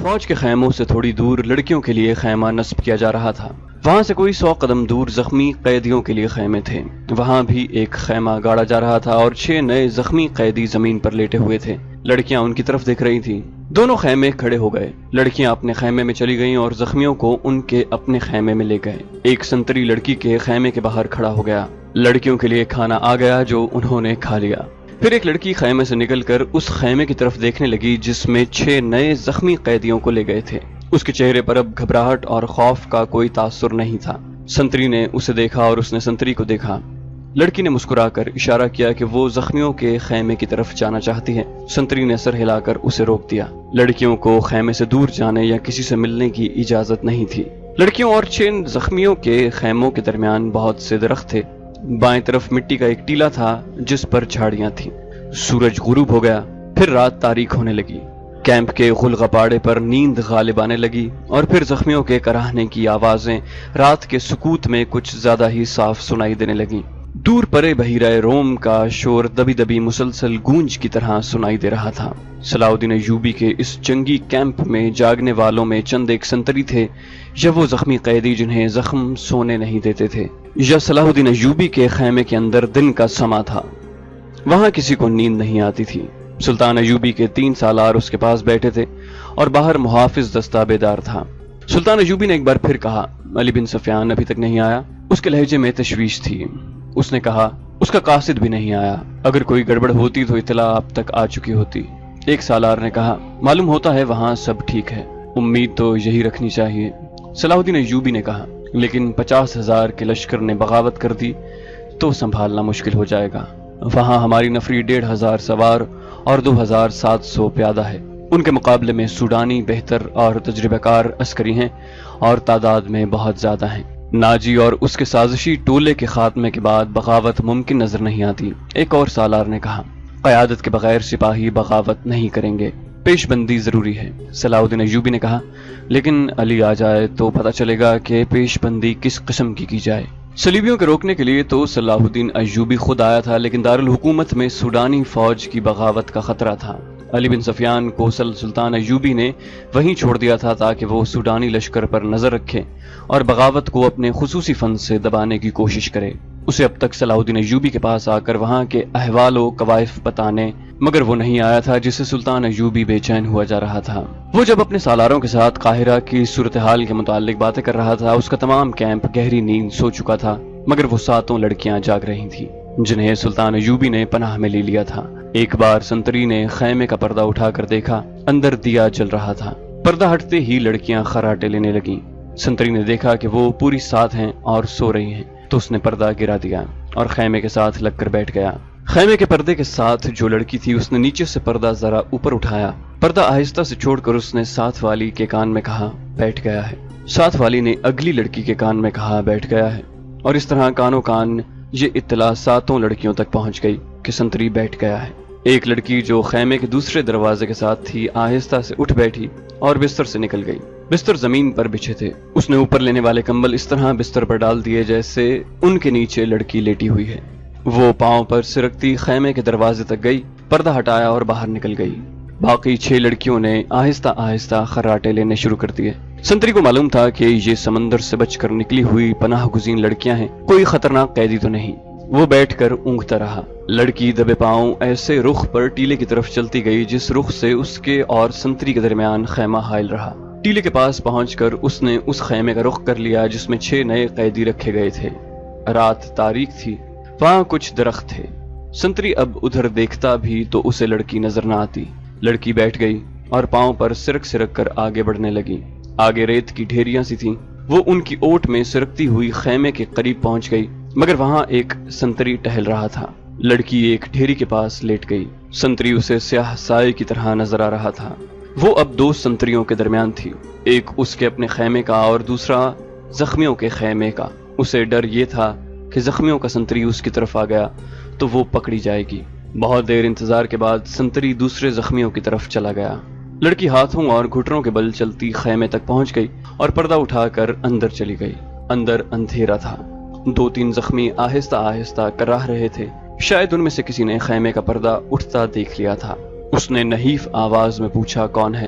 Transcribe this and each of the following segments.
فوج کے خیموں سے تھوڑی دور لڑکیوں کے لیے خیمہ نصب کیا جا رہا تھا۔ وہاں سے کوئی 100 قدم دور زخمی قیدیوں کے لیے خیمے تھے۔ وہاں بھی ایک خیمہ گاڑا جا رہا تھا اور 6 نئے زخمی قیدی زمین پر لیٹے ہوئے تھے۔ لڑکیاں ان کی طرف دیکھ رہی تھیں۔ دونوں خیمے کھڑے ہو گئے۔ لڑکیاں اپنے خیمے میں چلی گئیں اور زخمیوں کو ان کے اپنے خیمے میں لے گئے۔ ایک سنتری لڑکی کے خیمے کے باہر کھڑا ہو گیا۔ لڑکیوں کے لیے کھانا آ گیا جو انہوں نے کھا لیا۔ پھر ایک لڑکی خیمے سے نکل کر اس خیمے کی طرف دیکھنے لگی جس میں 6 نئے زخمی قیدیوں کو لے گئے تھے۔ اس کے چہرے پر اب گھبراہٹ اور خوف کا کوئی تاثر نہیں تھا۔ سنتری نے اسے دیکھا اور اس نے سنتری کو دیکھا۔ لڑکی نے مسکرا کر اشارہ کیا کہ وہ زخمیوں کے خیمے کی طرف جانا چاہتی ہے۔ سنتری نے سر ہلا کر اسے روک دیا۔ لڑکیوں کو خیمے سے دور جانے یا کسی سے ملنے کی اجازت نہیں تھی۔ لڑکیوں اور 6 زخمیوں کے خیموں کے درمیان بہت سے درخت تھے۔ بائیں طرف مٹی کا ایک ٹیلا تھا جس پر جھاڑیاں تھیں۔ سورج غروب ہو گیا، پھر رات تاریک ہونے لگی۔ کیمپ کے غلغپاڑے پر نیند غالب آنے لگی اور پھر زخمیوں کے کراہنے کی آوازیں رات کے سکوت میں کچھ زیادہ ہی صاف سنائی دینے لگیں۔ دور پرے بحیرہ روم کا شور دبی دبی مسلسل گونج کی طرح سنائی دے رہا تھا۔ صلاح الدین ایوبی کے اس جنگی کیمپ میں جاگنے والوں میں چند ایک سنتری تھے، یا وہ زخمی قیدی جنہیں زخم سونے نہیں دیتے تھے، یا صلاح الدین ایوبی کے خیمے کے اندر دن کا سما تھا۔ وہاں کسی کو نیند نہیں آتی تھی۔ سلطان ایوبی کے 3 سالار اس کے پاس بیٹھے تھے اور باہر محافظ دستہ بیدار تھا۔ سلطان ایوبی نے ایک بار پھر کہا، علی بن سفیان ابھی تک نہیں آیا؟ اس کے لہجے میں تشویش تھی۔ اس نے کہا، اس کا قاصد بھی نہیں آیا، اگر کوئی گڑبڑ ہوتی تو اطلاع اب تک آ چکی ہوتی۔ ایک سالار نے کہا، معلوم ہوتا ہے وہاں سب ٹھیک ہے، امید تو یہی رکھنی چاہیے۔ صلاح الدین ایوبی نے کہا، لیکن 50,000 کے لشکر نے بغاوت کر دی تو سنبھالنا مشکل ہو جائے گا۔ وہاں ہماری نفری 1,500 سوار اور 2,700 پیادہ ہے۔ ان کے مقابلے میں سوڈانی بہتر اور تجربہ کار عسکری ہیں اور تعداد میں بہت زیادہ ہیں۔ ناجی اور اس کے سازشی ٹولے کے خاتمے کے بعد بغاوت ممکن نظر نہیں آتی۔ ایک اور سالار نے کہا، قیادت کے بغیر سپاہی بغاوت نہیں کریں گے، پیش بندی ضروری ہے۔ صلاح الدین ایوبی نے کہا، لیکن علی آ جائے تو پتہ چلے گا کہ پیش بندی کس قسم کی جائے۔ صلیبیوں کے روکنے کے لیے تو صلاح الدین ایوبی خود آیا تھا، لیکن دارالحکومت میں سوڈانی فوج کی بغاوت کا خطرہ تھا۔ علی بن سفیان کو سلطان ایوبی نے وہیں چھوڑ دیا تھا تاکہ وہ سوڈانی لشکر پر نظر رکھے اور بغاوت کو اپنے خصوصی فن سے دبانے کی کوشش کرے۔ اسے اب تک صلاح الدین ایوبی کے پاس آ کر وہاں کے احوال و کوائف بتانے مگر وہ نہیں آیا تھا، جس سے سلطان ایوبی بے چین ہوا جا رہا تھا۔ وہ جب اپنے سالاروں کے ساتھ قاہرہ کی صورتحال کے متعلق باتیں کر رہا تھا، اس کا تمام کیمپ گہری نیند سو چکا تھا، مگر وہ 7 لڑکیاں جاگ رہی تھیں جنہیں سلطان ایوبی نے پناہ میں لے لیا تھا۔ ایک بار سنتری نے خیمے کا پردہ اٹھا کر دیکھا، اندر دیا جل رہا تھا۔ پردہ ہٹتے ہی لڑکیاں خراٹے لینے لگیں۔ سنتری نے دیکھا کہ وہ پوری ساتھ ہیں اور سو رہی ہیں، تو اس نے پردہ گرا دیا اور خیمے کے ساتھ لگ کر بیٹھ گیا۔ خیمے کے پردے کے ساتھ جو لڑکی تھی اس نے نیچے سے پردہ ذرا اوپر اٹھایا، پردہ آہستہ سے چھوڑ کر اس نے ساتھ والی کے کان میں کہا، بیٹھ گیا ہے۔ ساتھ والی نے اگلی لڑکی کے کان میں کہا، بیٹھ گیا ہے، اور اس طرح کانوں کان یہ اطلاع 7 لڑکیوں تک پہنچ گئی کہ سنتری بیٹھ گیا ہے۔ ایک لڑکی جو خیمے کے دوسرے دروازے کے ساتھ تھی آہستہ سے اٹھ بیٹھی اور بستر سے نکل گئی۔ بستر زمین پر بچھے تھے۔ اس نے اوپر لینے والے کمبل اس طرح بستر پر ڈال دیے جیسے ان کے نیچے لڑکی لیٹی ہوئی ہے۔ وہ پاؤں پر سرکتی خیمے کے دروازے تک گئی، پردہ ہٹایا اور باہر نکل گئی۔ باقی 6 لڑکیوں نے آہستہ آہستہ خراٹے لینے شروع کر دیے۔ سنتری کو معلوم تھا کہ یہ سمندر سے بچ کر نکلی ہوئی پناہ گزین لڑکیاں ہیں، کوئی خطرناک قیدی تو نہیں۔ وہ بیٹھ کر اونگتا رہا۔ لڑکی دبے پاؤں ایسے رخ پر ٹیلے کی طرف چلتی گئی جس رخ سے اس کے اور سنتری کے درمیان خیمہ حائل رہا۔ ٹیلے کے پاس پہنچ کر اس نے اس خیمے کا رخ کر لیا جس میں 6 نئے قیدی رکھے گئے تھے۔ رات تاریک تھی، وہاں کچھ درخت تھے۔ سنتری اب ادھر دیکھتا بھی تو اسے لڑکی نظر نہ آتی۔ لڑکی بیٹھ گئی اور پاؤں پر سرک سرک کر آگے بڑھنے لگی۔ آگے ریت کی ڈھیریاں سی تھیں، وہ ان کی اوٹ میں سرکتی ہوئی خیمے کے قریب پہنچ گئی، مگر وہاں ایک سنتری ٹہل رہا تھا۔ لڑکی ایک ڈھیری کے پاس لیٹ گئی۔ سنتری اسے سیاہ سائے کی طرح نظر آ رہا تھا۔ وہ اب 2 سنتریوں کے درمیان تھی، ایک اس کے اپنے خیمے کا اور دوسرا زخمیوں کے خیمے کا۔ اسے ڈر یہ تھا کہ زخمیوں کا سنتری اس کی طرف آ گیا تو وہ پکڑی جائے گی۔ بہت دیر انتظار کے بعد سنتری دوسرے زخمیوں کی طرف چلا گیا۔ لڑکی ہاتھوں اور گھٹنوں کے بل چلتی خیمے تک پہنچ گئی اور پردہ اٹھا کر اندر چلی گئی۔ اندر اندھیرا تھا۔ 2-3 زخمی آہستہ آہستہ کراہ رہے تھے، شاید ان میں سے کسی نے خیمے کا پردہ اٹھتا دیکھ لیا تھا۔ اس نے نحیف آواز میں پوچھا، کون ہے؟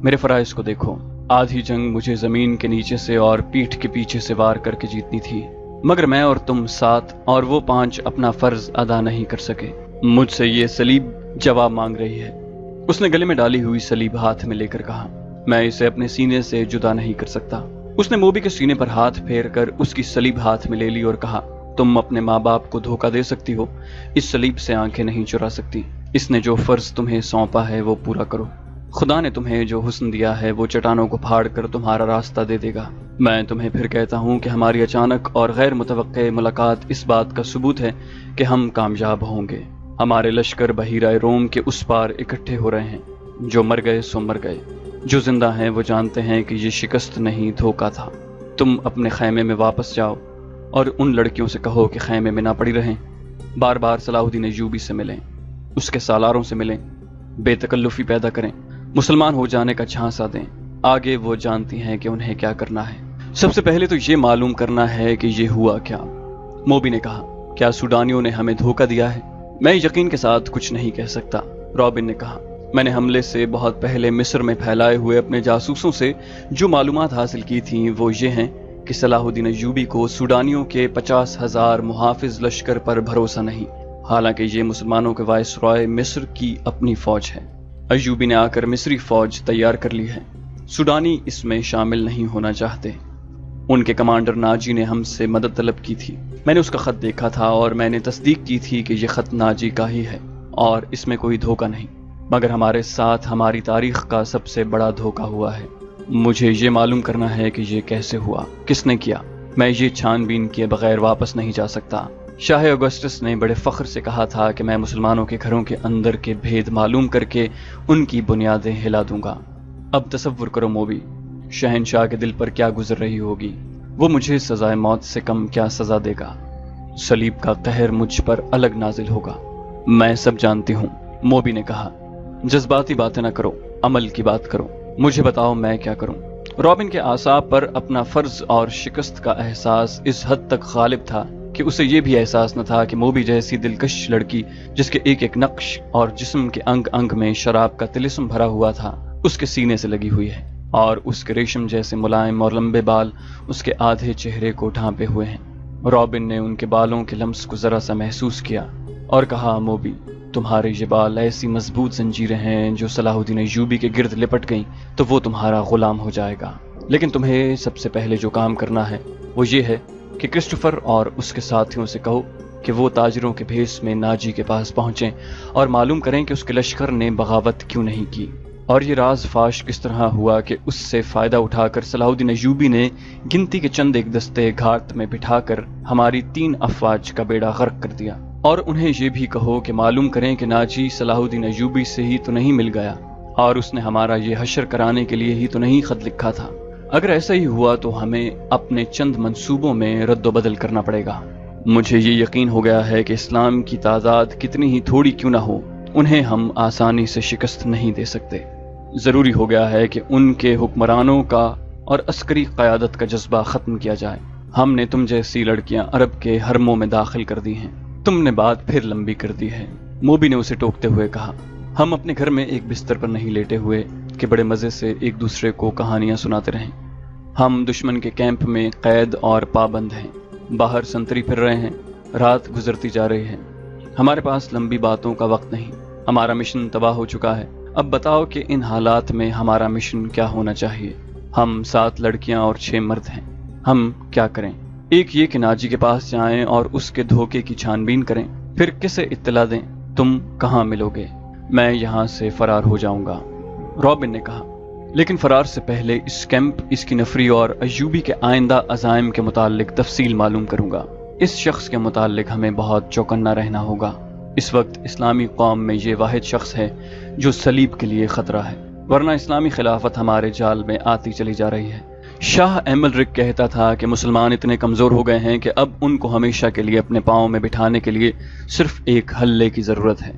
میرے فرائض کو دیکھو، آدھی جنگ مجھے زمین کے نیچے سے اور پیٹھ کے پیچھے سے وار کر کے جیتنی تھی، مگر میں اور تم 7 اور وہ 5 اپنا فرض ادا نہیں کر سکے۔ مجھ سے یہ سلیب جواب مانگ رہی ہے۔ اس نے گلے میں ڈالی ہوئی سلیب ہاتھ میں لے کر کہا، میں اسے اپنے سینے سے جدا نہیں کر سکتا۔ اس نے موبی کے سینے پر ہاتھ پھیر کر اس کی سلیب ہاتھ میں لے لی اور کہا، تم اپنے ماں باپ کو دھوکہ دے سکتی ہو، اس سلیب سے آنکھیں نہیں چرا سکتی۔ اس نے جو فرض تمہیں سونپا ہے وہ پورا کرو۔ خدا نے تمہیں جو حسن دیا ہے وہ چٹانوں کو پھاڑ کر تمہارا راستہ دے دے گا۔ میں تمہیں پھر کہتا ہوں کہ ہماری اچانک اور غیر متوقع ملاقات اس بات کا ثبوت ہے کہ ہم کامیاب ہوں گے۔ ہمارے لشکر بحیرہ روم کے اس پار اکٹھے ہو رہے ہیں۔ جو مر گئے سو مر گئے، جو زندہ ہیں وہ جانتے ہیں کہ یہ شکست نہیں، دھوکہ تھا۔ تم اپنے خیمے میں واپس جاؤ اور ان لڑکیوں سے کہو کہ خیمے میں نہ پڑی رہیں، بار بار صلاح الدین ایوبی سے ملیں، اس کے سالاروں سے ملیں، بے تکلفی پیدا کریں، مسلمان ہو جانے کا جھانسا دیں۔ آگے وہ جانتی ہیں کہ انہیں کیا کرنا ہے۔ سب سے پہلے تو یہ معلوم کرنا ہے کہ یہ ہوا کیا۔ موبی نے کہا، کیا سوڈانیوں نے ہمیں دھوکہ دیا ہے؟ میں یقین کے ساتھ کچھ نہیں کہہ سکتا۔ رابن نے کہا، میں نے حملے سے بہت پہلے مصر میں پھیلائے ہوئے اپنے جاسوسوں سے جو معلومات حاصل کی تھیں وہ یہ ہیں کہ صلاح الدین ایوبی کو سوڈانیوں کے 50,000 محافظ لشکر پر بھروسہ نہیں، حالانکہ یہ مسلمانوں کے وائسرائے مصر کی اپنی فوج ہے۔ ایوبی نے آ کر مصری فوج تیار کر لی ہے، سوڈانی اس میں شامل نہیں ہونا چاہتے۔ ان کے کمانڈر ناجی نے ہم سے مدد طلب کی تھی۔ میں نے اس کا خط دیکھا تھا اور میں نے تصدیق کی تھی کہ یہ خط ناجی کا ہی ہے اور اس میں کوئی دھوکہ نہیں، مگر ہمارے ساتھ ہماری تاریخ کا سب سے بڑا دھوکہ ہوا ہے۔ مجھے یہ معلوم کرنا ہے کہ یہ کیسے ہوا، کس نے کیا۔ میں یہ چھان بین کیے بغیر واپس نہیں جا سکتا۔ شاہ اگسٹس نے بڑے فخر سے کہا تھا کہ میں مسلمانوں کے گھروں کے اندر کے بھید معلوم کر کے ان کی بنیادیں ہلا دوں گا۔ اب تصور کرو موبی، شہنشاہ کے دل پر کیا گزر رہی ہوگی۔ وہ مجھے سزائے موت سے کم کیا سزا دے گا۔ صلیب کا قہر مجھ پر الگ نازل ہوگا۔ میں سب جانتی ہوں، موبی نے کہا۔ جذباتی باتیں نہ کرو، عمل کی بات کرو۔ مجھے بتاؤ میں کیا کروں۔ رابن کے اعصاب پر اپنا فرض اور شکست کا احساس اس حد تک غالب تھا کہ اسے یہ بھی احساس نہ تھا کہ موبی جیسی دلکش لڑکی جس کے ایک ایک نقش اور جسم کے انگ انگ میں شراب کا طلسم بھرا ہوا تھا اس کے سینے سے لگی ہوئی ہے، اور اس کے ریشم جیسے ملائم اور لمبے بال اس کے آدھے چہرے کو ڈھانپے ہوئے ہیں۔ رابن نے ان کے بالوں کے لمس کو ذرا سا محسوس کیا اور کہا، موبی تمہارے یہ بال ایسی مضبوط زنجیریں ہیں جو صلاح الدین ایوبی کے گرد لپٹ گئیں تو وہ تمہارا غلام ہو جائے گا۔ لیکن تمہیں سب سے پہلے جو کام کرنا ہے وہ یہ ہے کہ کرسٹوفر اور اس کے ساتھیوں سے کہو کہ وہ تاجروں کے بھیس میں ناجی کے پاس پہنچیں اور معلوم کریں کہ اس کے لشکر نے بغاوت کیوں نہیں کی، اور یہ راز فاش کس طرح ہوا کہ اس سے فائدہ اٹھا کر صلاح الدین ایوبی نے گنتی کے چند ایک دستے گھاٹ میں بٹھا کر ہماری 3 افواج کا بیڑا غرق کر دیا۔ اور انہیں یہ بھی کہو کہ معلوم کریں کہ ناجی صلاح الدین ایوبی سے ہی تو نہیں مل گیا اور اس نے ہمارا یہ حشر کرانے کے لیے ہی تو نہیں خط لکھا تھا۔ اگر ایسا ہی ہوا تو ہمیں اپنے چند منصوبوں میں رد و بدل کرنا پڑے گا۔ مجھے یہ یقین ہو گیا ہے کہ اسلام کی تعداد کتنی ہی تھوڑی کیوں نہ ہو، انہیں ہم آسانی سے شکست نہیں دے سکتے۔ ضروری ہو گیا ہے کہ ان کے حکمرانوں کا اور عسکری قیادت کا جذبہ ختم کیا جائے۔ ہم نے تم جیسی لڑکیاں عرب کے حرموں میں داخل کر دی ہیں، تم نے بات پھر لمبی کر دی ہے۔ موبی نے اسے ٹوکتے ہوئے کہا، ہم اپنے گھر میں ایک بستر پر نہیں لیٹے ہوئے کہ بڑے مزے سے ایک دوسرے کو کہانیاں سناتے رہیں۔ ہم دشمن کے کیمپ میں قید اور پابند ہیں، باہر سنتری پھر رہے ہیں، رات گزرتی جا رہی ہے، ہمارے پاس لمبی باتوں کا وقت نہیں، ہمارا مشن تباہ ہو چکا ہے۔ اب بتاؤ کہ ان حالات میں ہمارا مشن کیا ہونا چاہیے؟ ہم 7 لڑکیاں اور 6 مرد ہیں، ہم کیا کریں؟ ایک یہ کہ ناجی کے پاس جائیں اور اس کے دھوکے کی چھان بین کریں، پھر کسے اطلاع دیں؟ تم کہاں ملو گے؟ میں یہاں سے فرار ہو جاؤں گا، رابن نے کہا، لیکن فرار سے پہلے اس کیمپ، اس کی نفری اور ایوبی کے آئندہ عزائم کے متعلق تفصیل معلوم کروں گا۔ اس شخص کے متعلق ہمیں بہت چوکنا رہنا ہوگا۔ اس وقت اسلامی قوم میں یہ واحد شخص ہے جو صلیب کے لیے خطرہ ہے، ورنہ اسلامی خلافت ہمارے جال میں آتی چلی جا رہی ہے۔ شاہ ایملرک کہتا تھا کہ مسلمان اتنے کمزور ہو گئے ہیں کہ اب ان کو ہمیشہ کے لیے اپنے پاؤں میں بٹھانے کے لیے صرف ایک حلے کی ضرورت ہے،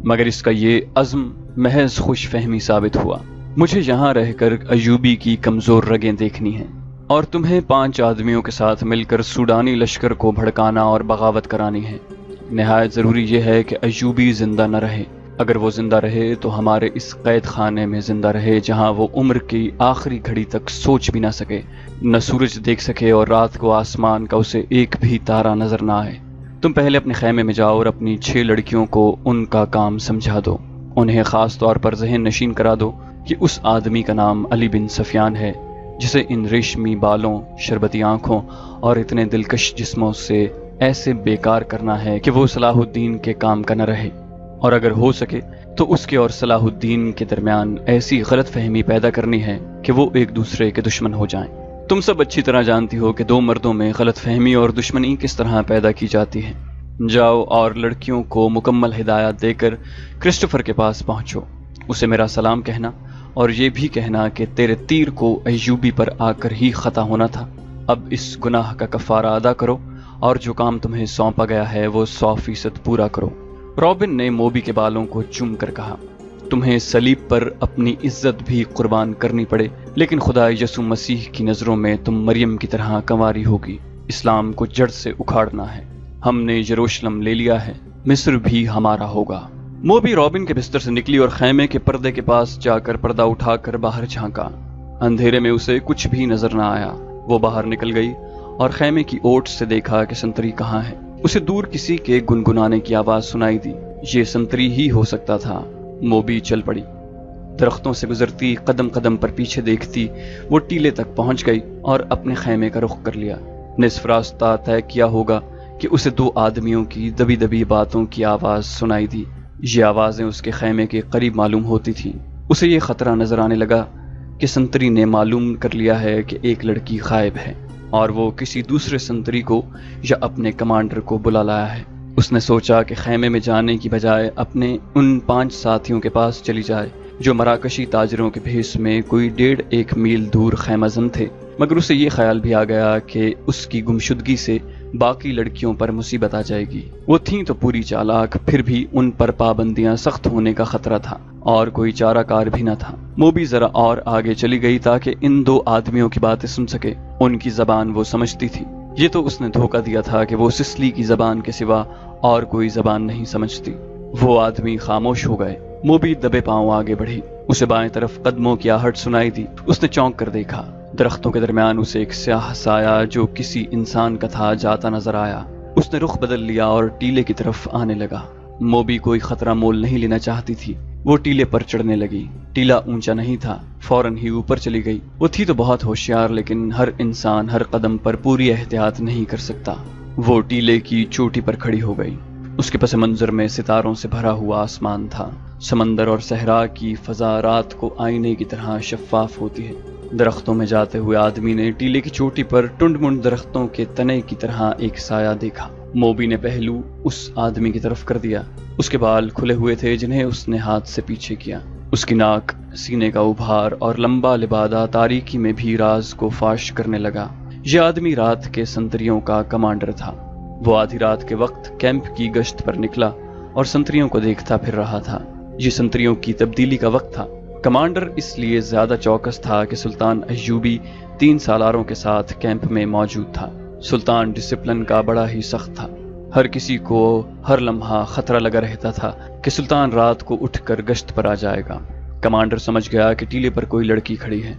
مگر اس کا یہ عزم محض خوش فہمی ثابت ہوا۔ مجھے یہاں رہ کر ایوبی کی کمزور رگیں دیکھنی ہیں، اور تمہیں 5 آدمیوں کے ساتھ مل کر سوڈانی لشکر کو بھڑکانا اور بغاوت کرانی ہے۔ نہایت ضروری یہ ہے کہ ایوبی زندہ نہ رہے۔ اگر وہ زندہ رہے تو ہمارے اس قید خانے میں زندہ رہے جہاں وہ عمر کی آخری گھڑی تک سوچ بھی نہ سکے، نہ سورج دیکھ سکے اور رات کو آسمان کا اسے ایک بھی تارا نظر نہ آئے۔ تم پہلے اپنے خیمے میں جاؤ اور اپنی 6 لڑکیوں کو ان کا کام سمجھا دو۔ انہیں خاص طور پر ذہن نشین کرا دو کہ اس آدمی کا نام علی بن سفیان ہے جسے ان ریشمی بالوں، شربتی آنکھوں اور اتنے دلکش جسموں سے ایسے بیکار کرنا ہے کہ وہ صلاح الدین کے کام کا نہ رہے، اور اگر ہو سکے تو اس کے اور صلاح الدین کے درمیان ایسی غلط فہمی پیدا کرنی ہے کہ وہ ایک دوسرے کے دشمن ہو جائیں۔ تم سب اچھی طرح جانتی ہو کہ 2 مردوں میں غلط فہمی اور دشمنی کس طرح پیدا کی جاتی ہے۔ جاؤ اور لڑکیوں کو مکمل ہدایات دے کر کرسٹوفر کے پاس پہنچو، اسے میرا سلام کہنا اور یہ بھی کہنا کہ تیرے تیر کو ایوبی پر آ کر ہی خطا ہونا تھا۔ اب اس گناہ کا کفارہ ادا کرو اور جو کام تمہیں سونپا گیا ہے وہ 100% پورا کرو۔ رابن نے موبی کے بالوں کو چوم کر کہا، تمہیں صلیب پر اپنی عزت بھی قربان کرنی پڑے لیکن خدا یسوع مسیح کی نظروں میں تم مریم کی طرح کنواری ہوگی۔ اسلام کو جڑ سے اکھاڑنا ہے۔ ہم نے یروشلم لے لیا ہے، مصر بھی ہمارا ہوگا۔ موبی رابن کے بستر سے نکلی اور خیمے کے پردے کے پاس جا کر پردہ اٹھا کر باہر جھانکا۔ اندھیرے میں اسے کچھ بھی نظر نہ آیا۔ وہ باہر نکل گئی اور خیمے کی اوٹ سے دیکھا کہ سنتری کہاں ہے۔ اسے دور کسی کے گنگنانے کی آواز سنائی دی۔ یہ سنتری ہی ہو سکتا تھا۔ موبی چل پڑی، درختوں سے گزرتی، قدم قدم پر پیچھے دیکھتی وہ ٹیلے تک پہنچ گئی اور اپنے خیمے کا رخ کر لیا۔ نصف راستہ طے کیا ہوگا کہ اسے 2 آدمیوں کی دبی دبی باتوں کی آواز سنائی دی۔ یہ آوازیں اس کے خیمے کے قریب معلوم ہوتی تھیں۔ اسے یہ خطرہ نظر آنے لگا کہ سنتری نے معلوم کر لیا ہے کہ ایک لڑکی غائب ہے اور وہ کسی دوسرے سنتری کو یا اپنے کمانڈر کو بلا لایا ہے۔ اس نے سوچا کہ خیمے میں جانے کی بجائے اپنے ان 5 ساتھیوں کے پاس چلی جائے جو مراکشی تاجروں کے بھیس میں کوئی 1.5 میل دور خیمہ زن تھے، مگر اسے یہ خیال بھی آ گیا کہ اس کی گمشدگی سے باقی لڑکیوں پر مصیبت آ جائے گی۔ وہ تھیں تو پوری چالاک، پھر بھی ان پر پابندیاں سخت ہونے کا خطرہ تھا اور کوئی چارہ کار بھی نہ تھا۔ موبی ذرا اور آگے چلی گئی تاکہ ان 2 آدمیوں کی باتیں سن سکے۔ ان کی زبان وہ سمجھتی تھی۔ یہ تو اس نے دھوکہ دیا تھا کہ وہ سسلی کی زبان کے سوا اور کوئی زبان نہیں سمجھتی۔ وہ آدمی خاموش ہو گئے۔ موبی دبے پاؤں آگے بڑھی۔ اسے بائیں طرف قدموں کی آہٹ سنائی دی۔ اس نے چونک کر دیکھا۔ درختوں کے درمیان اسے ایک سیاہ سایہ جو کسی انسان کا تھا جاتا نظر آیا۔ اس نے رخ بدل لیا اور ٹیلے کی طرف آنے لگا۔ موبی کوئی خطرہ مول نہیں لینا چاہتی تھی۔ وہ ٹیلے پر چڑھنے لگی۔ ٹیلا اونچا نہیں تھا، فوراً ہی اوپر چلی گئی۔ وہ تھی تو بہت ہوشیار، لیکن ہر انسان ہر قدم پر پوری احتیاط نہیں کر سکتا۔ وہ ٹیلے کی چوٹی پر کھڑی ہو گئی۔ اس کے پس منظر میں ستاروں سے بھرا ہوا آسمان تھا۔ سمندر اور صحرا کی فضا رات کو آئینے کی طرح شفاف ہوتی ہے۔ درختوں میں جاتے ہوئے آدمی نے ٹیلے کی چوٹی پر ٹنڈ منڈ درختوں کے تنے کی طرح ایک سایہ دیکھا۔ موبی نے پہلو اس آدمی کی طرف کر دیا۔ اس کے بال کھلے ہوئے تھے جنہیں اس نے ہاتھ سے پیچھے کیا۔ اس کی ناک، سینے کا ابھار اور لمبا لبادہ تاریکی میں بھی راز کو فاش کرنے لگا۔ یہ آدمی رات کے سنتریوں کا کمانڈر تھا۔ وہ آدھی رات کے وقت کیمپ کی گشت پر نکلا اور سنتریوں کو دیکھتا پھر رہا تھا۔ یہ سنتریوں کی تبدیلی کا وقت تھا۔ کمانڈر اس لیے زیادہ چوکس تھا کہ سلطان ایوبی 3 سالاروں کے ساتھ کیمپ میں موجود تھا۔ سلطان ڈسپلن کا بڑا ہی سخت تھا۔ ہر کسی کو ہر لمحہ خطرہ لگا رہتا تھا کہ سلطان رات کو اٹھ کر گشت پر آ جائے گا۔ کمانڈر سمجھ گیا کہ ٹیلے پر کوئی لڑکی کھڑی ہے۔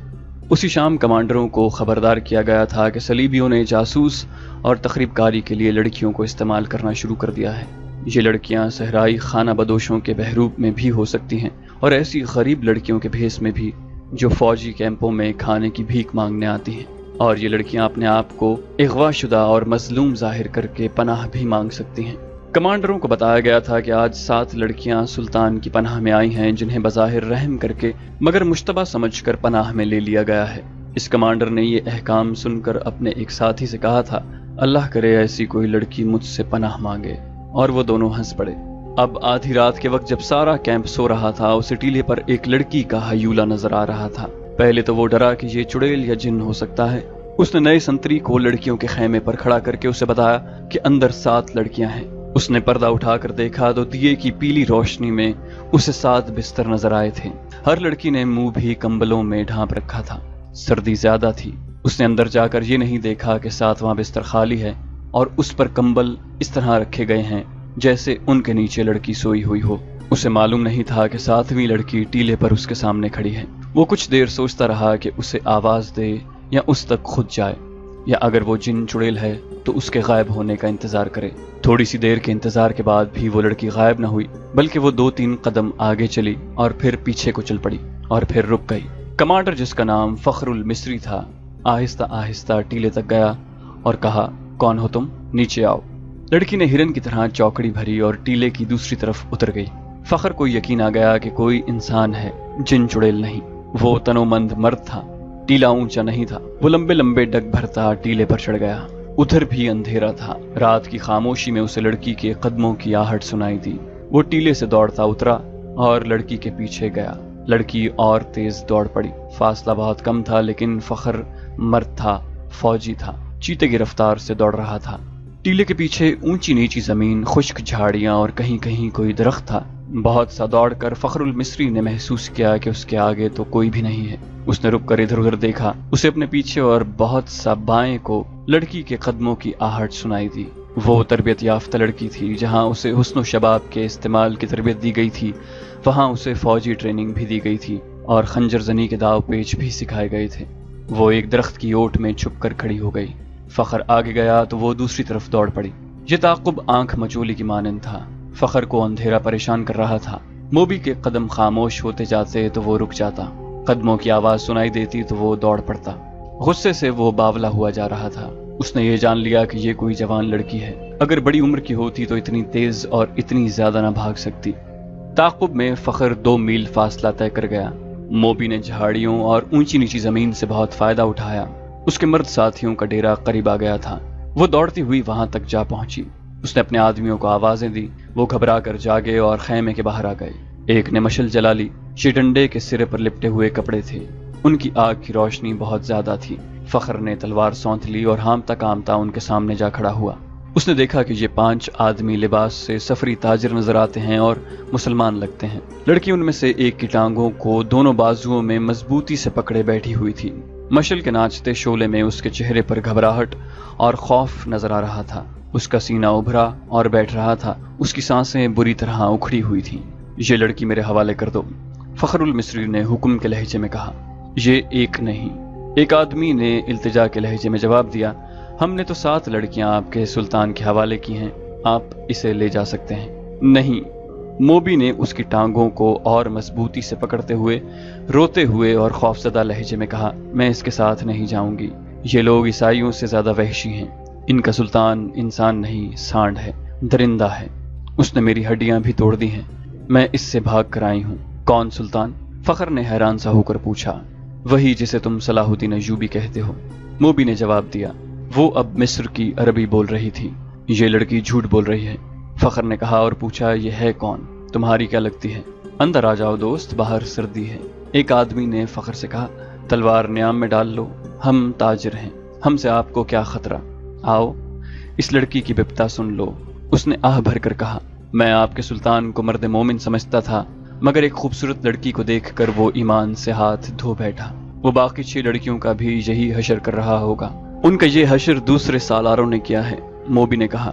اسی شام کمانڈروں کو خبردار کیا گیا تھا کہ صلیبیوں نے جاسوس اور تخریب کاری کے لیے لڑکیوں کو استعمال کرنا شروع کر دیا ہے۔ یہ لڑکیاں صحرائی خانہ بدوشوں کے بحروب میں بھی ہو سکتی ہیں اور ایسی غریب لڑکیوں کے بھیس میں بھی جو فوجی کیمپوں میں کھانے کی بھیک مانگنے آتی ہیں، اور یہ لڑکیاں اپنے آپ کو اغوا شدہ اور مظلوم ظاہر کر کے پناہ بھی مانگ سکتی ہیں۔ کمانڈروں کو بتایا گیا تھا کہ آج 7 لڑکیاں سلطان کی پناہ میں آئی ہیں جنہیں بظاہر رحم کر کے مگر مشتبہ سمجھ کر پناہ میں لے لیا گیا ہے۔ اس کمانڈر نے یہ احکام سن کر اپنے ایک ساتھی سے کہا تھا، اللہ کرے ایسی کوئی لڑکی مجھ سے پناہ مانگے، اور وہ دونوں ہنس پڑے۔ اب آدھی رات کے وقت جب سارا کیمپ سو رہا تھا، اسے ٹیلے پر ایک لڑکی کا ہیولہ نظر آ رہا تھا۔ پہلے تو وہ ڈرا کہ یہ چڑیل یا جن ہو سکتا ہے۔ اس نے نئے سنتری کو لڑکیوں کے خیمے پر کھڑا کر کے اسے بتایا کہ اندر 7 لڑکیاں ہیں۔ اس نے پردہ اٹھا کر دیکھا تو دیے کی پیلی روشنی میں اسے 7 بستر نظر آئے تھے۔ ہر لڑکی نے منہ بھی کمبلوں میں ڈھانپ رکھا تھا۔ سردی زیادہ تھی۔ اس نے اندر جا کر یہ نہیں دیکھا کہ 7واں بستر خالی ہے اور اس پر کمبل اس طرح رکھے گئے ہیں جیسے ان کے نیچے لڑکی سوئی ہوئی ہو۔ اسے معلوم نہیں تھا کہ 7ویں لڑکی ٹیلے پر اس کے سامنے کھڑی ہے۔ وہ کچھ دیر سوچتا رہا کہ اسے آواز دے یا اس تک خود جائے، یا اگر وہ جن چڑیل ہے تو اس کے غائب ہونے کا انتظار کرے۔ تھوڑی سی دیر کے انتظار کے بعد بھی وہ لڑکی غائب نہ ہوئی، بلکہ وہ 2-3 قدم آگے چلی اور پھر پیچھے کو چل پڑی اور پھر رک گئی۔ کمانڈر، جس کا نام فخر المصری تھا، آہستہ آہستہ ٹیلے تک گیا اور کہا، کون ہو تم؟ نیچے آؤ۔ لڑکی نے ہرن کی طرح چوکڑی بھری اور ٹیلے کی دوسری طرف اتر گئی۔ فخر کو یقین آ گیا کہ کوئی انسان ہے، جن چڑیل نہیں۔ وہ تنومند مرد تھا، ٹیلا اونچا نہیں تھا۔ وہ لمبے لمبے ڈگ بھرتا ٹیلے پر چڑھ گیا۔ ادھر بھی اندھیرا تھا۔ رات کی خاموشی میں اسے لڑکی کے قدموں کی آہٹ سنائی دی۔ وہ ٹیلے سے دوڑتا اترا اور لڑکی کے پیچھے گیا۔ لڑکی اور تیز دوڑ پڑی۔ فاصلہ بہت کم تھا، لیکن فخر مرد تھا، فوجی تھا، چیتے کی رفتار سے دوڑ رہا تھا۔ ٹیلے کے پیچھے اونچی نیچی زمین، خشک جھاڑیاں اور کہیں کہیں کوئی درخت تھا۔ بہت سا دوڑ کر فخر المصری نے محسوس کیا کہ اس کے آگے تو کوئی بھی نہیں ہے۔ اس نے رک کر ادھر ادھر دیکھا۔ اسے اپنے پیچھے اور بہت سا بائیں کو لڑکی کے قدموں کی آہٹ سنائی دی۔ وہ تربیت یافتہ لڑکی تھی۔ جہاں اسے حسن و شباب کے استعمال کی تربیت دی گئی تھی، وہاں اسے فوجی ٹریننگ بھی دی گئی تھی اور خنجر زنی کے داؤ پیچ بھی سکھائے گئے تھے۔ وہ ایک درخت کی اوٹ میں چھپ کر کھڑی ہو گئی۔ فخر آگے گیا تو وہ دوسری طرف دوڑ پڑی۔ یہ تعاقب آنکھ مچولی کی مانند تھا۔ فخر کو اندھیرا پریشان کر رہا تھا۔ موبی کے قدم خاموش ہوتے جاتے تو وہ رک جاتا، قدموں کی آواز سنائی دیتی تو وہ دوڑ پڑتا۔ غصے سے وہ باولا ہوا جا رہا تھا۔ اس نے یہ جان لیا کہ یہ کوئی جوان لڑکی ہے۔ اگر بڑی عمر کی ہوتی تو اتنی تیز اور اتنی زیادہ نہ بھاگ سکتی۔ تعاقب میں فخر 2 میل فاصلہ طے کر گیا۔ موبی نے جھاڑیوں اور اونچی نیچی زمین سے بہت فائدہ اٹھایا۔ اس کے مرد ساتھیوں کا ڈیرا قریب آ گیا تھا۔ وہ دوڑتی ہوئی وہاں تک جا پہنچی۔ اس نے اپنے آدمیوں کو آوازیں دی۔ وہ گھبرا کر جاگے اور خیمے کے باہر آ گئے۔ ایک نے مشل جلا لی۔ یہ ڈنڈے کے سرے پر لپٹے ہوئے کپڑے تھے۔ ان کی آگ کی روشنی بہت زیادہ تھی۔ فخر نے تلوار سونت لی اور ہامتا کامتا ان کے سامنے جا کھڑا ہوا۔ اس نے دیکھا کہ یہ 5 آدمی لباس سے سفری تاجر نظر آتے ہیں اور مسلمان لگتے ہیں۔ لڑکی ان میں سے ایک کی ٹانگوں کو دونوں بازوؤں میں مضبوطی سے پکڑے بیٹھی ہوئی تھی۔ مشل کے ناچتے شعلے میں اس کے چہرے پر گھبراہٹ اور خوف نظر آ رہا تھا۔ اس کا سینہ ابھرا اور بیٹھ رہا تھا۔ اس کی سانسیں بری طرح اکھڑی ہوئی تھیں۔ یہ لڑکی میرے حوالے کر دو، فخر المصری نے حکم کے لہجے میں کہا۔ یہ ایک نہیں، ایک آدمی نے التجا کے لہجے میں جواب دیا۔ ہم نے تو 7 لڑکیاں آپ کے سلطان کے حوالے کی ہیں، آپ اسے لے جا سکتے ہیں۔ نہیں، موبی نے اس کی ٹانگوں کو اور مضبوطی سے پکڑتے ہوئے روتے ہوئے اور خوفزدہ لہجے میں کہا، میں اس کے ساتھ نہیں جاؤں گی۔ یہ لوگ عیسائیوں سے زیادہ وحشی ہیں۔ ان کا سلطان انسان نہیں، سانڈ ہے، درندہ ہے۔ اس نے میری ہڈیاں بھی توڑ دی ہیں۔ میں اس سے بھاگ کر آئی ہوں۔ کون سلطان؟ فخر نے حیران سا ہو کر پوچھا۔ وہی جسے تم صلاح الدین ایوبی کہتے ہو، موبی نے جواب دیا۔ وہ اب مصر کی عربی بول رہی تھی۔ یہ لڑکی جھوٹ بول رہی ہے، فخر نے کہا اور پوچھا، یہ ہے کون؟ تمہاری کیا لگتی ہے؟ اندر آ جاؤ دوست، باہر سردی ہے۔ ایک آدمی نے فخر سے کہا، تلوار نیام میں ڈال لو، ہم تاجر ہیں، ہم سے آپ کو کیا خطرہ؟ آؤ اس لڑکی کی بپتا سن لو۔ اس نے آہ بھر کر کہا، میں آپ کے سلطان کو مرد مومن سمجھتا تھا، مگر ایک خوبصورت لڑکی کو دیکھ کر وہ ایمان سے ہاتھ دھو بیٹھا۔ وہ باقی 6 لڑکیوں کا بھی یہی حشر کر رہا ہوگا۔ ان کا یہ حشر دوسرے سالاروں نے کیا ہے، موبی نے کہا۔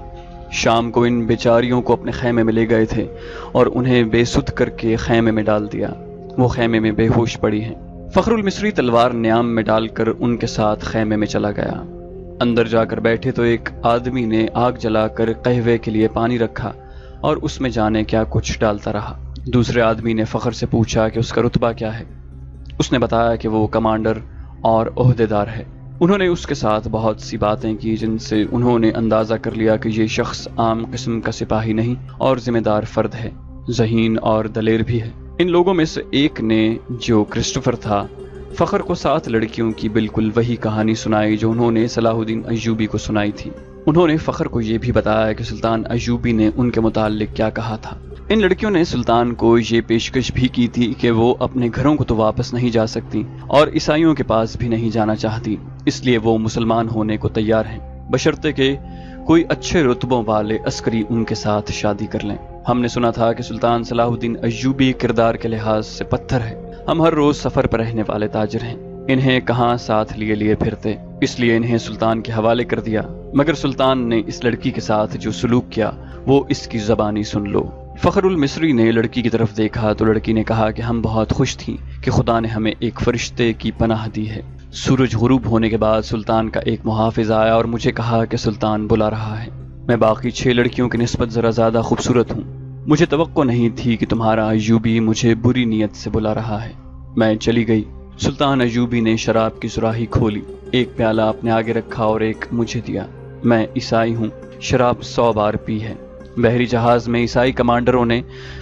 شام کو ان بیچاریوں کو اپنے خیمے میں لے گئے تھے اور انہیں بے سدھ کر کے خیمے میں ڈال دیا۔ وہ خیمے میں بے ہوش پڑی ہیں۔ فخر المصری تلوار نیام میں ڈال کر ان کے ساتھ خیمے میں چلا گیا۔ اندر جا کر بیٹھے تو ایک آدمی نے آگ جلا کر قہوے کے لیے پانی رکھا اور اس میں جانے کیا کچھ ڈالتا رہا۔ دوسرے آدمی نے فخر سے پوچھا کہ اس کا رتبہ کیا ہے۔ اس نے بتایا کہ وہ کمانڈر اور عہدیدار ہے۔ انہوں نے اس کے ساتھ بہت سی باتیں کی جن سے انہوں نے اندازہ کر لیا کہ یہ شخص عام قسم کا سپاہی نہیں اور ذمہ دار فرد ہے، ذہین اور دلیر بھی ہے۔ ان لوگوں میں سے ایک نے، جو کرسٹوفر تھا، فخر کو 7 لڑکیوں کی بالکل وہی کہانی سنائی جو انہوں نے صلاح الدین ایوبی کو سنائی تھی۔ انہوں نے فخر کو یہ بھی بتایا کہ سلطان ایوبی نے ان کے متعلق کیا کہا تھا۔ ان لڑکیوں نے سلطان کو یہ پیشکش بھی کی تھی کہ وہ اپنے گھروں کو تو واپس نہیں جا سکتی اور عیسائیوں کے پاس بھی نہیں جانا چاہتی، اس لیے وہ مسلمان ہونے کو تیار ہیں، بشرطے کہ کوئی اچھے رتبوں والے عسکری ان کے ساتھ شادی کر لیں۔ ہم نے سنا تھا کہ سلطان صلاح الدین ایوبی کردار کے لحاظ سے پتھر ہے۔ ہم ہر روز سفر پر رہنے والے تاجر ہیں، انہیں کہاں ساتھ لیے پھرتے، اس لیے انہیں سلطان کے حوالے کر دیا، مگر سلطان نے اس لڑکی کے ساتھ جو سلوک کیا وہ اس کی زبانی سن لو۔ فخر المصری نے لڑکی کی طرف دیکھا تو لڑکی نے کہا کہ ہم بہت خوش تھیں کہ خدا نے ہمیں ایک فرشتے کی پناہ دی ہے۔ سورج غروب ہونے کے بعد سلطان کا ایک محافظ آیا اور مجھے کہا کہ سلطان بلا رہا ہے۔ میں باقی 6 لڑکیوں کی نسبت ذرا زیادہ خوبصورت ہوں۔ مجھے توقع نہیں تھی کہ تمہارا ایوبی مجھے بری نیت سے بلا رہا ہے۔ میں چلی گئی۔ سلطان ایوبی نے شراب کی سراہی کھولی، ایک پیالہ اپنے آگے رکھا اور ایک مجھے دیا۔ میں عیسائی ہوں، شراب 100 بار پی ہے۔ بحری جہاز میں عیسائی کمانڈروں نے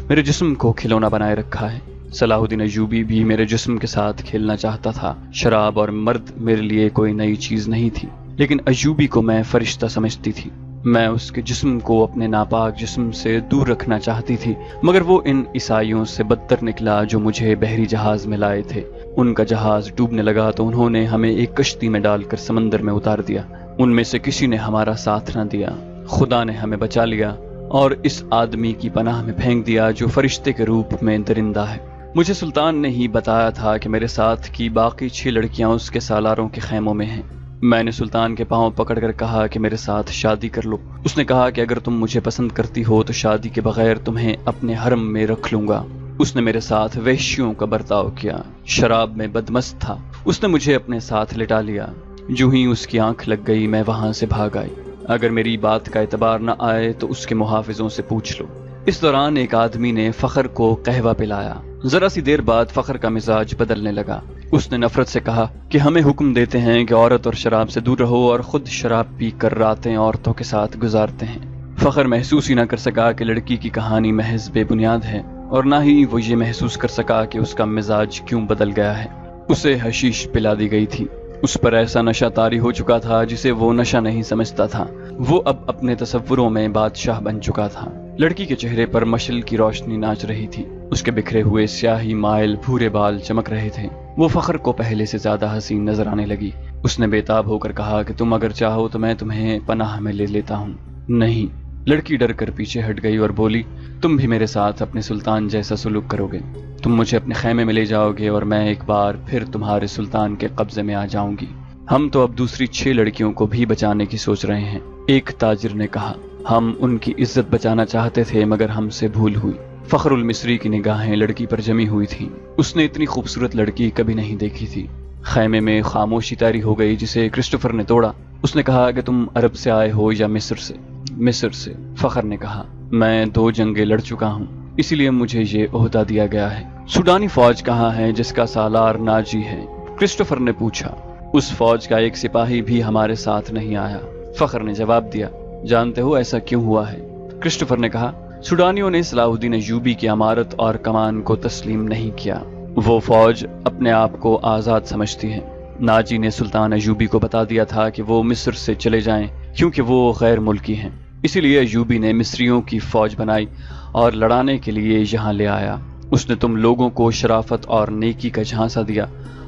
میرے جسم کو کھلونا بنائے رکھا ہے۔ صلاح الدین ایوبی بھی میرے جسم کے ساتھ کھیلنا چاہتا تھا۔ شراب اور مرد میرے لیے کوئی نئی چیز نہیں تھی، لیکن ایوبی کو میں فرشتہ سمجھتی تھی۔ میں اس کے جسم کو اپنے ناپاک جسم سے دور رکھنا چاہتی تھی، مگر وہ ان عیسائیوں سے بدتر نکلا جو مجھے بحری جہاز میں لائے تھے۔ ان کا جہاز ڈوبنے لگا تو انہوں نے ہمیں ایک کشتی میں ڈال کر سمندر میں اتار دیا۔ ان میں سے کسی نے ہمارا ساتھ نہ دیا۔ خدا نے ہمیں بچا لیا اور اس آدمی کی پناہ میں پھینک دیا جو فرشتے کے روپ میں درندہ ہے۔ مجھے سلطان نے ہی بتایا تھا کہ میرے ساتھ کی باقی 6 لڑکیاں اس کے سالاروں کے خیموں میں ہیں۔ میں نے سلطان کے پاؤں پکڑ کر کہا کہ میرے ساتھ شادی کر لو۔ اس نے کہا کہ اگر تم مجھے پسند کرتی ہو تو شادی کے بغیر تمہیں اپنے حرم میں رکھ لوں گا۔ اس نے میرے ساتھ وحشیوں کا برتاؤ کیا، شراب میں بدمست تھا۔ اس نے مجھے اپنے ساتھ لٹا لیا۔ جو ہی اس کی آنکھ لگ گئی میں وہاں سے بھاگ آئی۔ اگر میری بات کا اعتبار نہ آئے تو اس کے محافظوں سے پوچھ لو۔ اس دوران ایک آدمی نے فخر کو قہوہ پلایا۔ ذرا سی دیر بعد فخر کا مزاج بدلنے لگا۔ اس نے نفرت سے کہا کہ ہمیں حکم دیتے ہیں کہ عورت اور شراب سے دور رہو، اور خود شراب پی کر راتیں عورتوں کے ساتھ گزارتے ہیں۔ فخر محسوس ہی نہ کر سکا کہ لڑکی کی کہانی محض بے بنیاد ہے، اور نہ ہی وہ یہ محسوس کر سکا کہ اس کا مزاج کیوں بدل گیا ہے۔ اسے حشیش پلا دی گئی تھی۔ اس پر ایسا نشہ طاری ہو چکا تھا جسے وہ نشہ نہیں سمجھتا تھا۔ وہ اب اپنے تصوروں میں بادشاہ بن چکا تھا۔ لڑکی کے چہرے پر مشعل کی روشنی ناچ رہی تھی۔ اس کے بکھرے ہوئے سیاہی مائل بھورے بال چمک رہے تھے۔ وہ فخر کو پہلے سے زیادہ حسین نظر آنے لگی۔ اس نے بے تاب ہو کر کہا کہ تم اگر چاہو تو میں تمہیں پناہ میں لے لیتا ہوں۔ نہیں۔ لڑکی ڈر کر پیچھے ہٹ گئی اور بولی، تم بھی میرے ساتھ اپنے سلطان جیسا سلوک کرو گے۔ تم مجھے اپنے خیمے میں لے جاؤ گے اور میں ایک بار پھر تمہارے سلطان کے قبضے میں آ جاؤں گی۔ ہم تو اب دوسری 6 لڑکیوں کو بھی بچانے کی سوچ رہے ہیں، ایک تاجر نے کہا۔ ہم ان کی عزت بچانا چاہتے تھے مگر ہم سے بھول ہوئی۔ فخر المصری کی نگاہیں لڑکی پر جمی ہوئی تھیں۔ اس نے اتنی خوبصورت لڑکی کبھی نہیں دیکھی تھی۔ خیمے میں خاموشی طاری ہو گئی جسے کرسٹوفر نے توڑا۔ اس نے کہا کہ تم عرب سے آئے ہو یا مصر سے؟ مصر سے، فخر نے کہا۔ میں 2 جنگیں لڑ چکا ہوں، اسی لیے مجھے یہ عہدہ دیا گیا ہے۔ سوڈانی فوج کہاں ہے جس کا سالار ناجی ہے؟ کرسٹوفر نے پوچھا۔ اس فوج کا ایک سپاہی بھی ہمارے ساتھ نہیں آیا، فخر نے جواب دیا۔ جانتے ہو ایسا کیوں ہوا ہے؟ کرسٹوفر نے کہا۔ سوڈانیوں نے صلاح الدین ایوبی کی امارت اور کمان کو تسلیم نہیں کیا۔ وہ فوج اپنے آپ کو آزاد سمجھتی ہے۔ ناجی نے سلطان ایوبی کو بتا دیا تھا کہ وہ مصر سے چلے جائیں کیونکہ وہ غیر ملکی ہیں۔ اسی لیے ایوبی نے مصریوں کی فوج بنائی اور لڑانے کے لیے یہاں لے آیا۔ اس نے تم لوگوں کو شرافت اور نیکی کا جھانسا دیا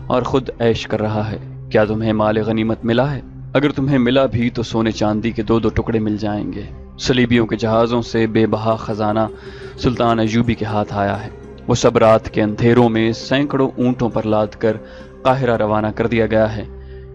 اور خود عیش کر رہا ہے۔ کیا تمہیں مال غنیمت ملا ہے؟ اگر تمہیں ملا بھی تو سونے چاندی کے 2 ٹکڑے مل جائیں گے۔ صلیبیوں کے جہازوں سے بے بہا خزانہ سلطان ایوبی کے ہاتھ آیا ہے۔ وہ سب رات کے اندھیروں میں سینکڑوں اونٹوں پر لاد کر قاہرہ روانہ کر دیا گیا ہے،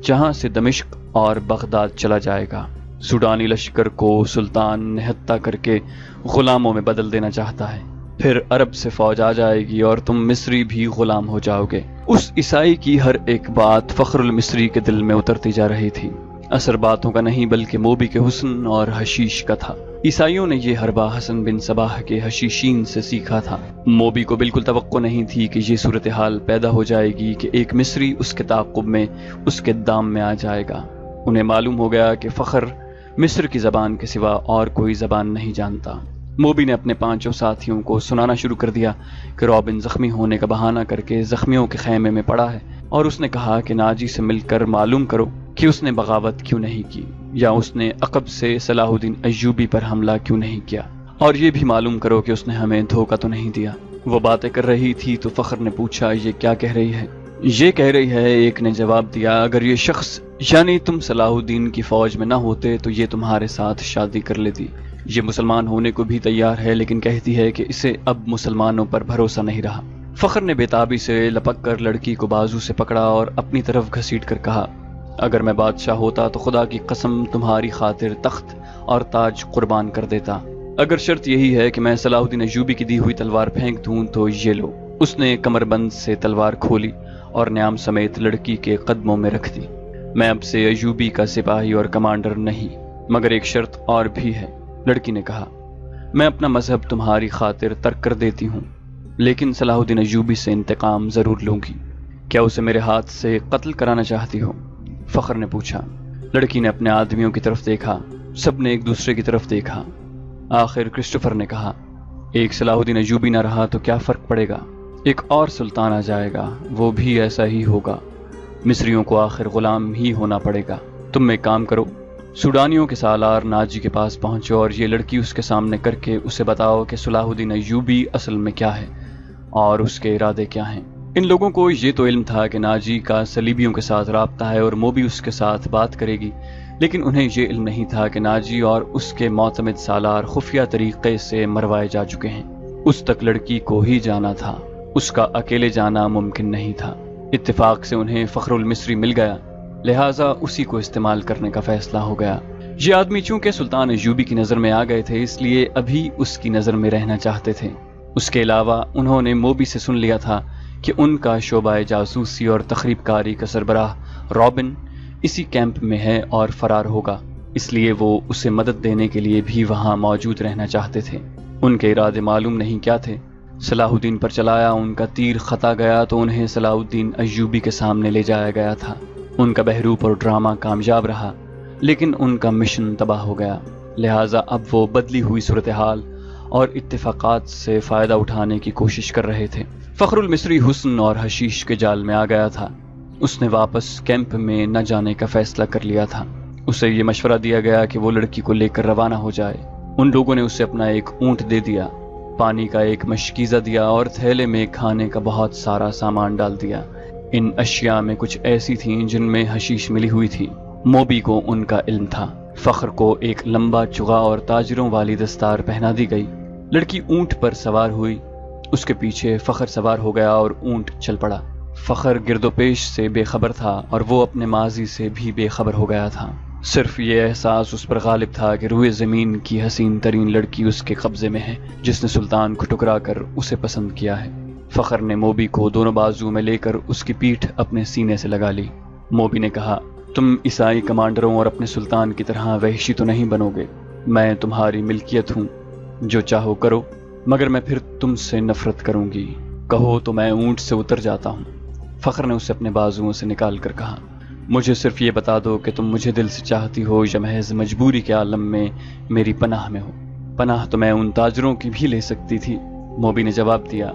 جہاں سے دمشق اور بغداد چلا جائے گا۔ سوڈانی لشکر کو سلطان نہتہ کر کے غلاموں میں بدل دینا چاہتا ہے۔ پھر عرب سے فوج آ جائے گی اور تم مصری بھی غلام ہو جاؤ گے۔ اس عیسائی کی ہر ایک بات فخر المصری کے دل میں اترتی جا رہی تھی۔ اثر باتوں کا نہیں بلکہ موبی کے حسن اور حشیش کا تھا۔ عیسائیوں نے یہ حربہ حسن بن صباح کے حشیشین سے سیکھا تھا۔ موبی کو بالکل توقع نہیں تھی کہ یہ صورتحال پیدا ہو جائے گی کہ ایک مصری اس کے تعاقب میں اس کے دام میں آ جائے گا۔ انہیں معلوم ہو گیا کہ فخر مصر کی زبان کے سوا اور کوئی زبان نہیں جانتا۔ موبی نے اپنے 5 ساتھیوں کو سنانا شروع کر دیا کہ رابن زخمی ہونے کا بہانہ کر کے زخمیوں کے خیمے میں پڑا ہے، اور اس نے کہا کہ ناجی سے مل کر معلوم کرو کہ اس نے بغاوت کیوں نہیں کی، یا اس نے عقب سے صلاح الدین ایوبی پر حملہ کیوں نہیں کیا، اور یہ بھی معلوم کرو کہ اس نے ہمیں دھوکہ تو نہیں دیا۔ وہ باتیں کر رہی تھی تو فخر نے پوچھا، یہ کیا کہہ رہی ہے؟ یہ کہہ رہی ہے، ایک نے جواب دیا، اگر یہ شخص یعنی تم صلاح الدین کی فوج میں نہ ہوتے تو یہ تمہارے ساتھ شادی کر لیتی۔ یہ مسلمان ہونے کو بھی تیار ہے، لیکن کہتی ہے کہ اسے اب مسلمانوں پر بھروسہ نہیں رہا۔ فخر نے بےتابی سے لپک کر لڑکی کو بازو سے پکڑا اور اپنی طرف گھسیٹ کر کہا، اگر میں بادشاہ ہوتا تو خدا کی قسم تمہاری خاطر تخت اور تاج قربان کر دیتا۔ اگر شرط یہی ہے کہ میں صلاح الدین ایوبی کی دی ہوئی تلوار پھینک دوں تو یہ لو۔ اس نے کمر بند سے تلوار کھولی اور نیام سمیت لڑکی کے قدموں میں رکھ دی۔ میں اب سے ایوبی کا سپاہی اور کمانڈر نہیں، مگر ایک شرط اور بھی ہے، لڑکی نے کہا۔ میں اپنا مذہب تمہاری خاطر ترک کر دیتی ہوں، لیکن صلاح الدین ایوبی سے انتقام ضرور لوں گی۔ کیا اسے میرے ہاتھ سے قتل کرانا چاہتی ہو؟ فخر نے پوچھا۔ لڑکی نے اپنے آدمیوں کی طرف دیکھا، سب نے ایک دوسرے کی طرف دیکھا۔ آخر کرسٹوفر نے کہا، ایک صلاح الدین ایوبی نہ رہا تو کیا فرق پڑے گا؟ ایک اور سلطان آ جائے گا، وہ بھی ایسا ہی ہوگا۔ مصریوں کو آخر غلام ہی ہونا پڑے گا۔ تم ایک کام کرو، سوڈانیوں کے سالار ناجی کے پاس پہنچو اور یہ لڑکی اس کے سامنے کر کے اسے بتاؤ کہ صلاح الدین ایوبی اصل میں کیا ہے اور اس کے ارادے کیا ہیں۔ ان لوگوں کو یہ تو علم تھا کہ ناجی کا صلیبیوں کے ساتھ رابطہ ہے اور موبی اس کے ساتھ بات کرے گی، لیکن انہیں یہ علم نہیں تھا کہ ناجی اور اس کے معتمد سالار خفیہ طریقے سے مروائے جا چکے ہیں۔ اس تک لڑکی کو ہی جانا تھا، اس کا اکیلے جانا ممکن نہیں تھا۔ اتفاق سے انہیں فخر المصری مل گیا، لہٰذا اسی کو استعمال کرنے کا فیصلہ ہو گیا۔ یہ آدمی چونکہ سلطان ایوبی کی نظر میں آ گئے تھے، اس لیے ابھی اس کی نظر میں رہنا چاہتے تھے۔ اس کے علاوہ انہوں نے موبی سے سن لیا تھا کہ ان کا شعبہ جاسوسی اور تخریب کاری کا سربراہ رابن اسی کیمپ میں ہے اور فرار ہوگا، اس لیے وہ اسے مدد دینے کے لیے بھی وہاں موجود رہنا چاہتے تھے۔ ان کے ارادے معلوم نہیں کیا تھے۔ صلاح الدین پر چلایا ان کا تیر خطا گیا تو انہیں صلاح الدین ایوبی کے سامنے لے جایا گیا تھا۔ ان کا بہروپ اور ڈرامہ کامیاب رہا، لیکن ان کا مشن تباہ ہو گیا، لہٰذا اب وہ بدلی ہوئی صورتحال اور اتفاقات سے فائدہ اٹھانے کی کوشش کر رہے تھے۔ فخر المصری حسن اور حشیش کے جال میں آ گیا تھا۔ اس نے واپس کیمپ میں نہ جانے کا فیصلہ کر لیا تھا۔ اسے یہ مشورہ دیا گیا کہ وہ لڑکی کو لے کر روانہ ہو جائے۔ ان لوگوں نے اسے اپنا ایک اونٹ دے دیا، پانی کا ایک مشکیزہ دیا اور تھیلے میں کھانے کا بہت سارا سامان ڈال دیا۔ ان اشیاء میں کچھ ایسی تھیں جن میں حشیش ملی ہوئی تھی۔ موبی کو ان کا علم تھا۔ فخر کو ایک لمبا چغا اور تاجروں والی دستار پہنا دی گئی۔ لڑکی اونٹ پر سوار ہوئی، اس کے پیچھے فخر سوار ہو گیا اور اونٹ چل پڑا۔ فخر گرد و پیش سے بے خبر تھا اور وہ اپنے ماضی سے بھی بے خبر ہو گیا تھا۔ صرف یہ احساس اس پر غالب تھا کہ روئے زمین کی حسین ترین لڑکی اس کے قبضے میں ہے، جس نے سلطان کو ٹکرا کر اسے پسند کیا ہے۔ فخر نے موبی کو دونوں بازو میں لے کر اس کی پیٹھ اپنے سینے سے لگا لی۔ موبی نے کہا، تم عیسائی کمانڈروں اور اپنے سلطان کی طرح وحشی تو نہیں بنو گے۔ میں تمہاری ملکیت ہوں، جو چاہو کرو، مگر میں پھر تم سے نفرت کروں گی۔ کہو تو میں اونٹ سے اتر جاتا ہوں۔ فخر نے اسے اپنے بازوؤں سے نکال کر کہا، مجھے صرف یہ بتا دو کہ تم مجھے دل سے چاہتی ہو یا محض مجبوری کے عالم میں میری پناہ میں ہو۔ پناہ تو میں ان تاجروں کی بھی لے سکتی تھی، موبی نے جواب دیا،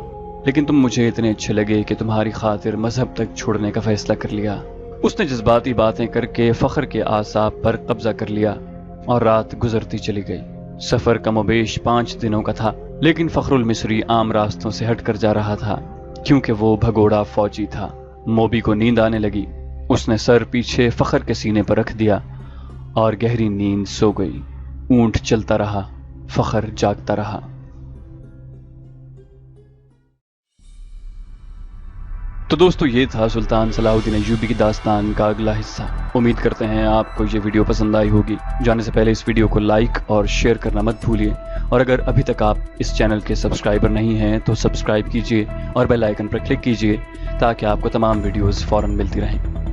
لیکن تم مجھے اتنے اچھے لگے کہ تمہاری خاطر مذہب تک چھوڑنے کا فیصلہ کر لیا۔ اس نے جذباتی باتیں کر کے فخر کے اعصاب پر قبضہ کر لیا اور رات گزرتی چلی گئی۔ سفر کم و بیش 5 دنوں کا تھا، لیکن فخر المصری عام راستوں سے ہٹ کر جا رہا تھا کیونکہ وہ بھگوڑا فوجی تھا۔ موبی کو نیند آنے لگی۔ اس نے سر پیچھے فخر کے سینے پر رکھ دیا اور گہری نیند سو گئی۔ اونٹ چلتا رہا، فخر جاگتا رہا۔ تو دوستو، یہ تھا سلطان صلاح الدین ایوبی کی داستان کا اگلا حصہ۔ امید کرتے ہیں آپ کو یہ ویڈیو پسند آئی ہوگی۔ جانے سے پہلے اس ویڈیو کو لائک اور شیئر کرنا مت بھولیے، اور اگر ابھی تک آپ اس چینل کے سبسکرائبر نہیں ہیں تو سبسکرائب کیجیے اور بیل آئیکن پر کلک کیجیے تاکہ آپ کو تمام ویڈیوز فوراً ملتی رہیں۔